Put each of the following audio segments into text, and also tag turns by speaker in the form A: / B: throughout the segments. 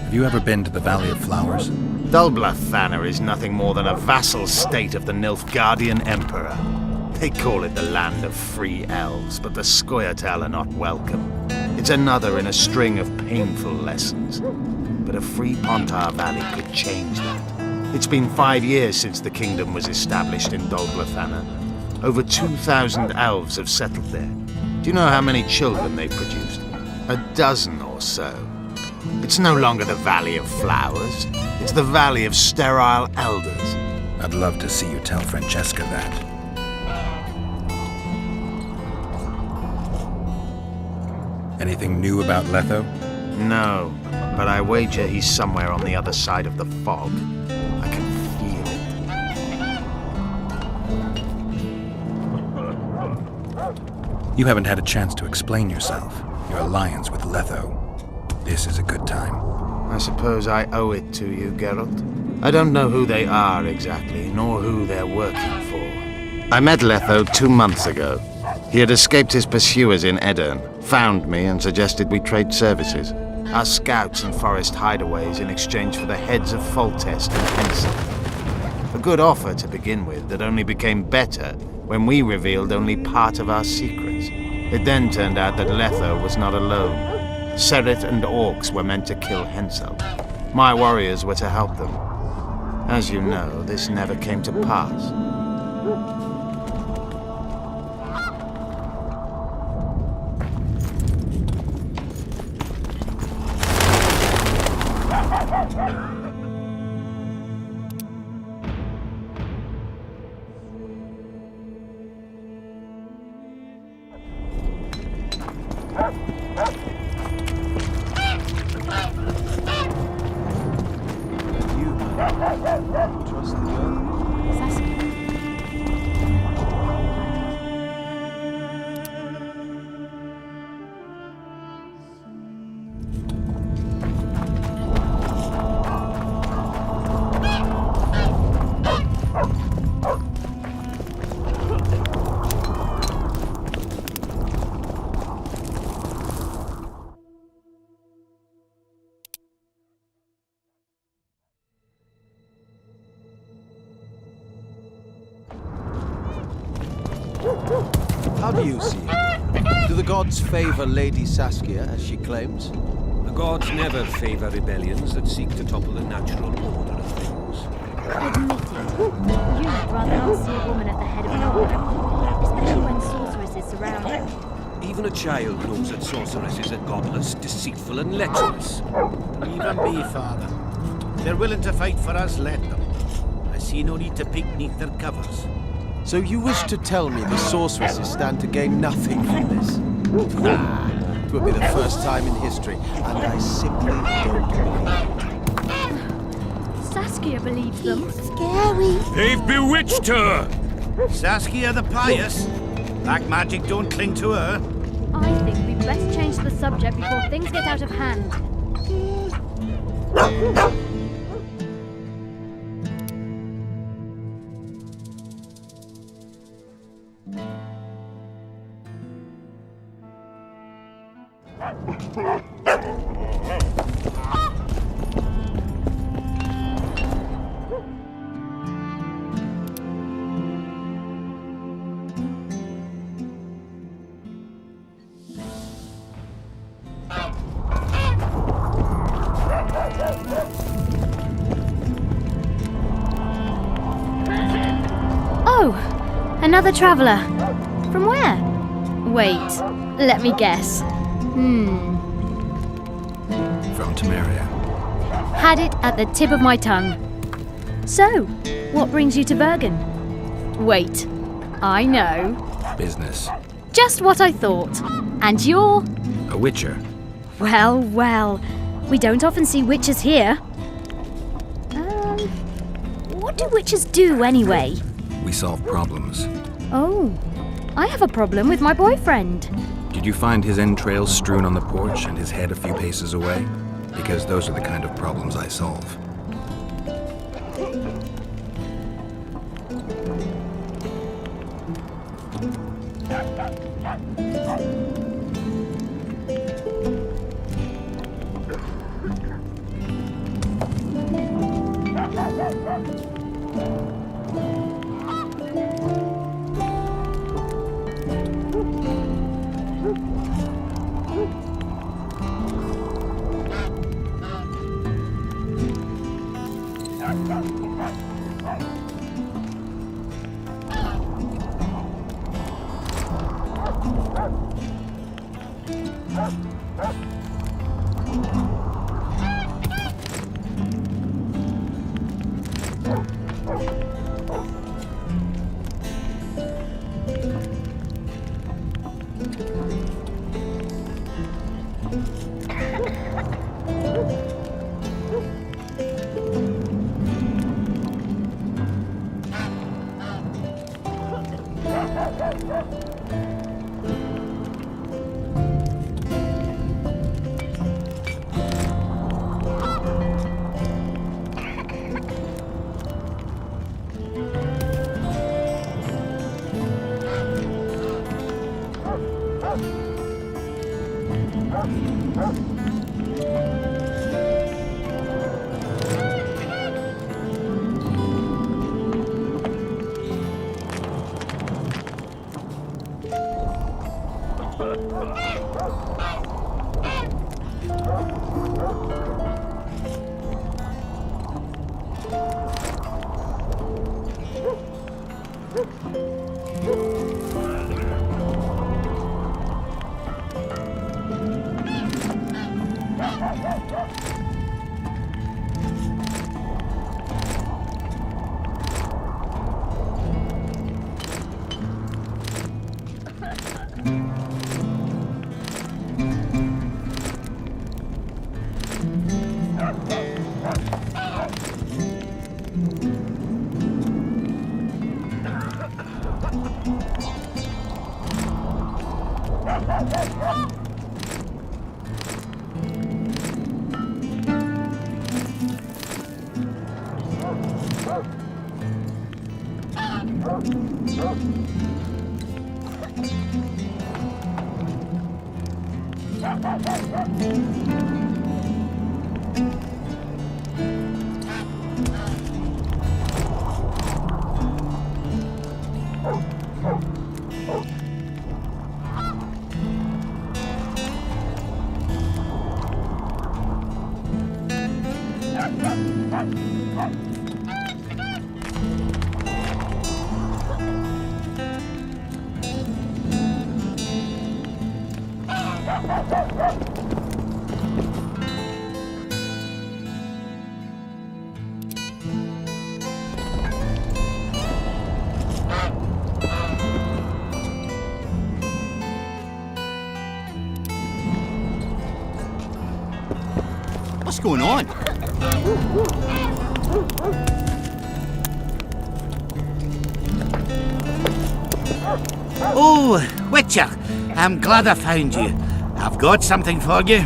A: Have you ever been to the Valley of Flowers?
B: Dol-Blathanna is nothing more than a vassal state of the Nilfgaardian Emperor. They call it the land of free elves, but the Scoia'tael are not welcome. It's another in a string of painful lessons. But a free Pontar Valley could change that. It's been 5 years since the kingdom was established in Dol-Blathanna. Over 2,000 elves have settled there. Do you know how many children they've produced? A dozen or so. It's no longer the Valley of Flowers. It's the Valley of Sterile Elders.
A: I'd love to see you tell Francesca that. Anything new about Letho?
B: No, but I wager he's somewhere on the other side of the fog. I can feel it.
A: You haven't had a chance to explain yourself. Your alliance with Letho. This is a good time.
B: I suppose I owe it to you, Geralt. I don't know who they are exactly, nor who they're working for. I met Letho 2 months ago. He had escaped his pursuers in Edirn, found me and suggested we trade services. Our scouts and forest hideaways in exchange for the heads of Foltest and Hensel. A good offer to begin with that only became better when we revealed only part of our secrets. It then turned out that Letho was not alone. Serret and orcs were meant to kill Hensel. My warriors were to help them. As you know, this never came to pass.
C: How do you see it? Do the gods favor Lady Saskia, as she claims?
D: The gods never favor rebellions that seek to topple the natural order of things.
E: Admit it. You'd rather not see a woman at the head of an order, especially when sorceresses surround her.
D: Even a child knows that sorceresses are godless, deceitful, and lecherous.
F: Leave them be, Father. If they're willing to fight for us, let them. I see no need to peek neath their covers.
C: So you wish to tell me the sorceresses stand to gain nothing from this? It will be the first time in history, and I simply don't believe it.
E: Saskia believes them.
G: Scary.
D: They've bewitched her!
F: Saskia the Pious. Black magic don't cling to her.
E: I think we'd best change the subject before things get out of hand. Oh, another traveller. From where? Wait, let me guess.
A: From Temeria.
E: Had it at the tip of my tongue. So, what brings you to Bergen? Wait, I know.
A: Business.
E: Just what I thought. And you're...
A: A witcher.
E: Well, well. We don't often see witches here. What do witches do anyway?
A: We solve problems.
E: Oh, I have a problem with my boyfriend.
A: Did you find his entrails strewn on the porch and his head a few paces away? Because those are the kind of problems I solve.
G: What's going on?
F: Oh, Witcher, I'm glad I found you. I've got something for you.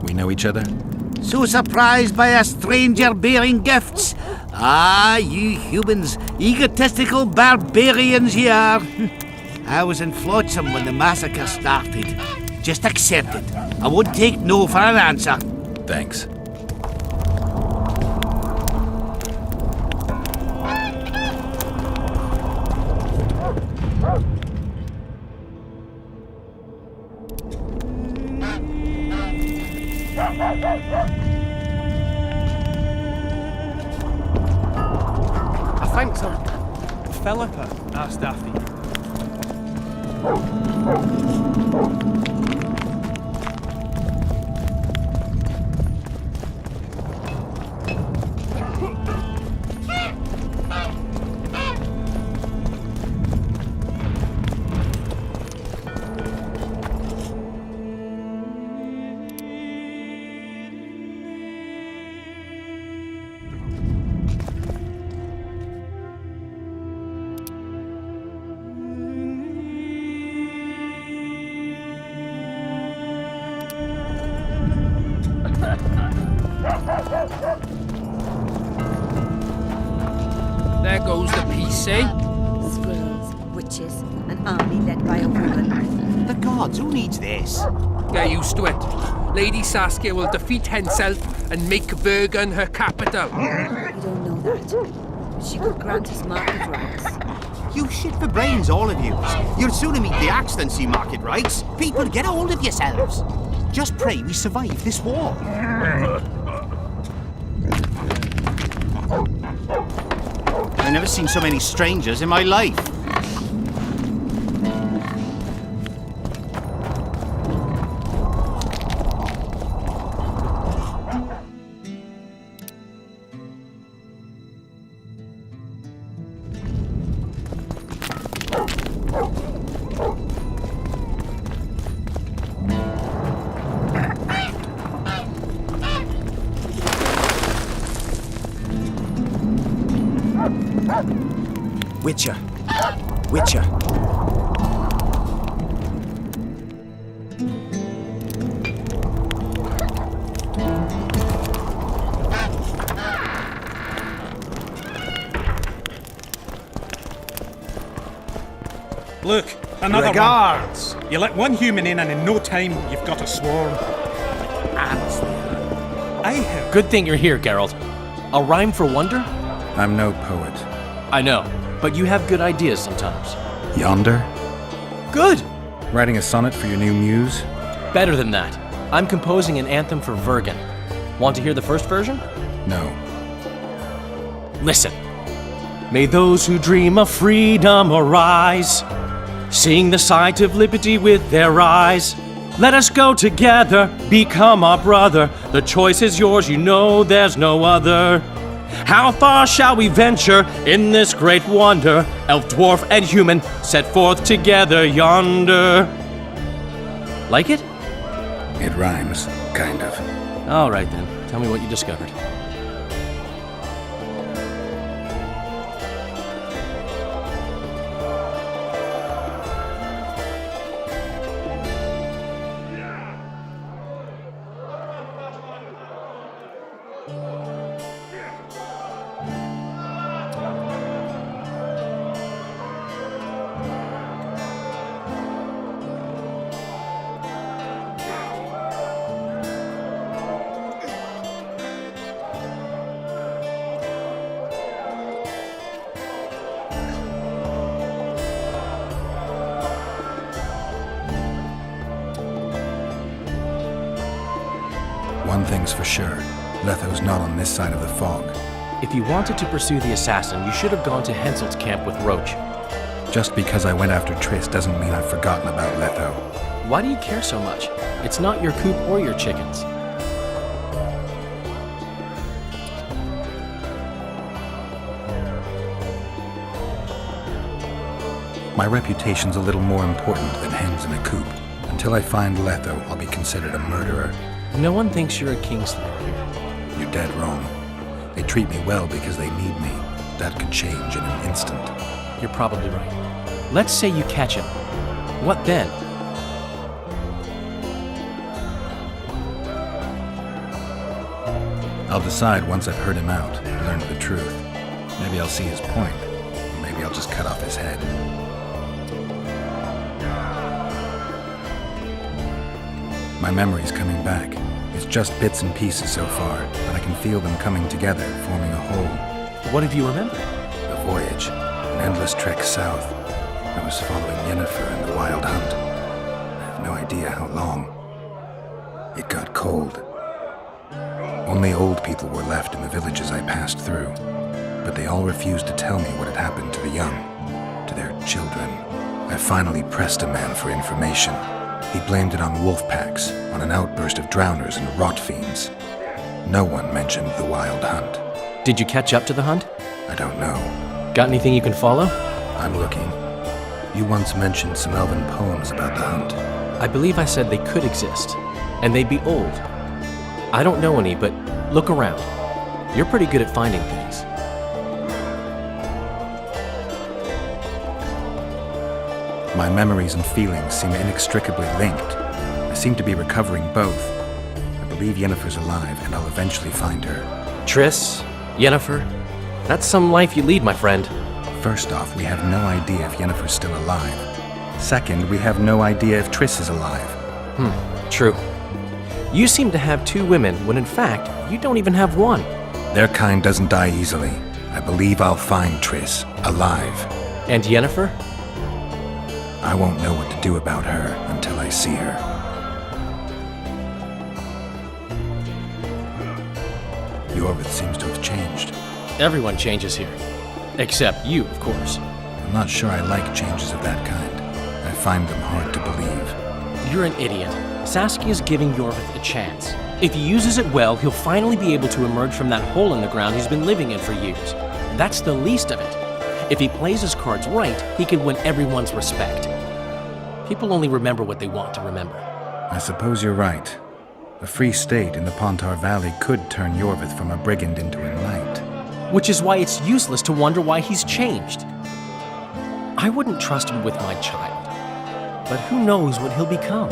A: We know each other?
F: So surprised by a stranger bearing gifts? Ah, you humans, egotistical barbarians you are. I was in Flotsam when the massacre started. Just accept it. I won't take no for an answer.
A: Thanks.
H: I think so. Philippa asked after you.
I: There goes the peace, eh?
J: Squirrels, witches, and
G: army led by a woman.
I: The gods, who needs this?
J: Get used to it. Lady Saskia will defeat Henselt and make Bergen her capital.
G: We don't know that. She could grant us market rights.
I: You shit for brains, all of you. You'll sooner meet the axe than see market rights. People, get a hold of yourselves. Just pray we survive this war. I've never seen so many strangers in my life.
C: Witcher. Witcher.
K: Look, another
C: Regards.
K: one. You let one human in and in no time you've got a swarm. I have.
H: Good thing you're here, Geralt. A rhyme for wonder?
A: I'm no poet.
H: I know, but you have good ideas sometimes.
A: Yonder?
H: Good!
A: Writing a sonnet for your new muse?
H: Better than that. I'm composing an anthem for Vergen. Want to hear the first version?
A: No.
H: Listen. May those who dream of freedom arise, seeing the sight of liberty with their eyes. Let us go together, become our brother. The choice is yours, you know there's no other. How far shall we venture in this great wonder? Elf, dwarf, and human set forth together yonder. Like it?
A: It rhymes, kind of.
H: All right then, tell me what you discovered.
A: One thing's for sure. Letho's not on this side of the fog.
H: If you wanted to pursue the assassin, you should have gone to Henselt's camp with Roach.
A: Just because I went after Triss doesn't mean I've forgotten about Letho.
H: Why do you care so much? It's not your coop or your chickens.
A: My reputation's a little more important than hens in a coop. Until I find Letho, I'll be considered a murderer.
H: No one thinks you're a Kingslayer here.
A: You're dead wrong. They treat me well because they need me. That could change in an instant.
H: You're probably right. Let's say you catch him. What then?
A: I'll decide once I've heard him out, learned the truth. Maybe I'll see his point, or maybe I'll just cut off his head. My memory's coming back. It's just bits and pieces so far, but I can feel them coming together, forming a whole.
H: What have you remembered?
A: A voyage, an endless trek south. I was following Yennefer and the Wild Hunt. I have no idea how long. It got cold. Only old people were left in the villages I passed through, but they all refused to tell me what had happened to the young, to their children. I finally pressed a man for information. He blamed it on wolf packs, on an outburst of drowners and rot fiends. No one mentioned the Wild Hunt.
H: Did you catch up to the hunt?
A: I don't know.
H: Got anything you can follow?
A: I'm looking. You once mentioned some elven poems about the hunt.
H: I believe I said they could exist, and they'd be old. I don't know any, but look around. You're pretty good at finding things.
A: My memories and feelings seem inextricably linked. I seem to be recovering both. I believe Yennefer's alive, and I'll eventually find her.
H: Triss, Yennefer, that's some life you lead, my friend.
A: First off, we have no idea if Yennefer's still alive. Second, we have no idea if Triss is alive.
H: True. You seem to have 2 women when in fact, you don't even have one.
A: Their kind doesn't die easily. I believe I'll find Triss, alive.
H: And Yennefer?
A: I won't know what to do about her until I see her. Yorvith seems to have changed.
H: Everyone changes here. Except you, of course.
A: I'm not sure I like changes of that kind. I find them hard to believe.
H: You're an idiot. Saskia's giving Yorvith a chance. If he uses it well, he'll finally be able to emerge from that hole in the ground he's been living in for years. That's the least of it. If he plays his cards right, he can win everyone's respect. People only remember what they want to remember.
A: I suppose you're right. A free state in the Pontar Valley could turn Yorvith from a brigand into a knight.
H: Which is why it's useless to wonder why he's changed. I wouldn't trust him with my child. But who knows what he'll become?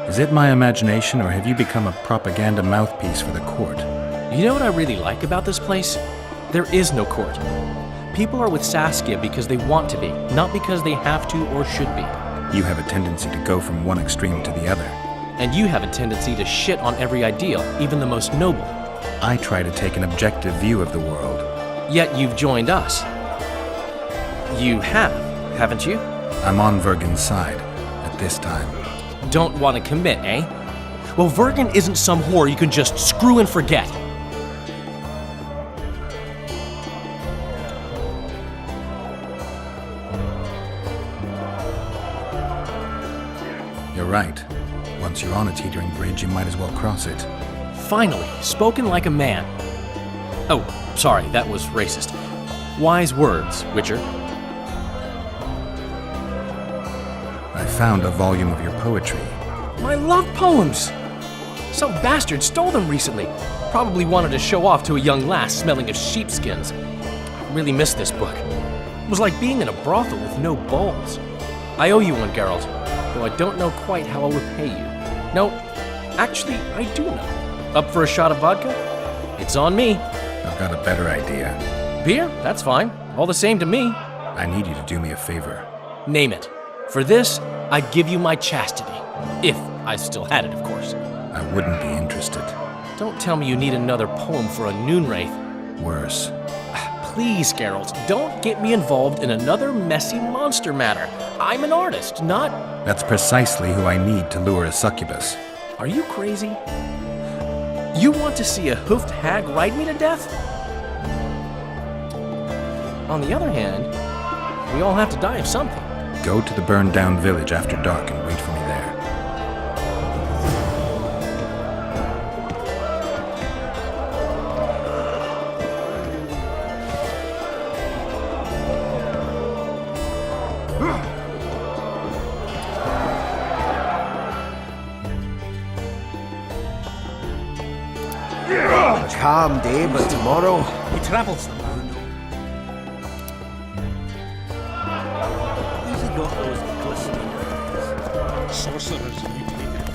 A: Is it my imagination, or have you become a propaganda mouthpiece for the court?
H: You know what I really like about this place? There is no court. People are with Saskia because they want to be, not because they have to or should be.
A: You have a tendency to go from one extreme to the other.
H: And you have a tendency to shit on every ideal, even the most noble.
A: I try to take an objective view of the world.
H: Yet you've joined us. You have, haven't you?
A: I'm on Vergen's side, at this time.
H: Don't want to commit, eh? Well, Vergen isn't some whore you can just screw and forget.
A: You're right. Once you're on a teetering bridge, you might as well cross it.
H: Finally, spoken like a man. Oh, sorry, that was racist. Wise words, Witcher.
A: I found a volume of your poetry.
H: I love poems. Some bastard stole them recently. Probably wanted to show off to a young lass smelling of sheepskins. I really miss this book. It was like being in a brothel with no balls. I owe you one, Geralt, though I don't know quite how I'll repay you. No, actually, I do know. Up for a shot of vodka? It's on me.
A: I've got a better idea.
H: Beer? That's fine. All the same to me.
A: I need you to do me a favor.
H: Name it. For this, I'd give you my chastity. If I still had it, of course.
A: I wouldn't be interested.
H: Don't tell me you need another poem for a Noonwraith.
A: Worse.
H: Please, Geralt, don't get me involved in another messy monster matter. I'm an artist, not...
A: That's precisely who I need to lure a succubus.
H: Are you crazy? You want to see a hoofed hag ride me to death? On the other hand, we all have to die of something.
A: Go to the burned-down village after dark and wait for me there.
C: A calm day, but tomorrow...
K: He travels them.
F: Who's he got those glistening eyes?
K: Sorcerers, you take it.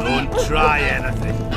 F: Don't try anything.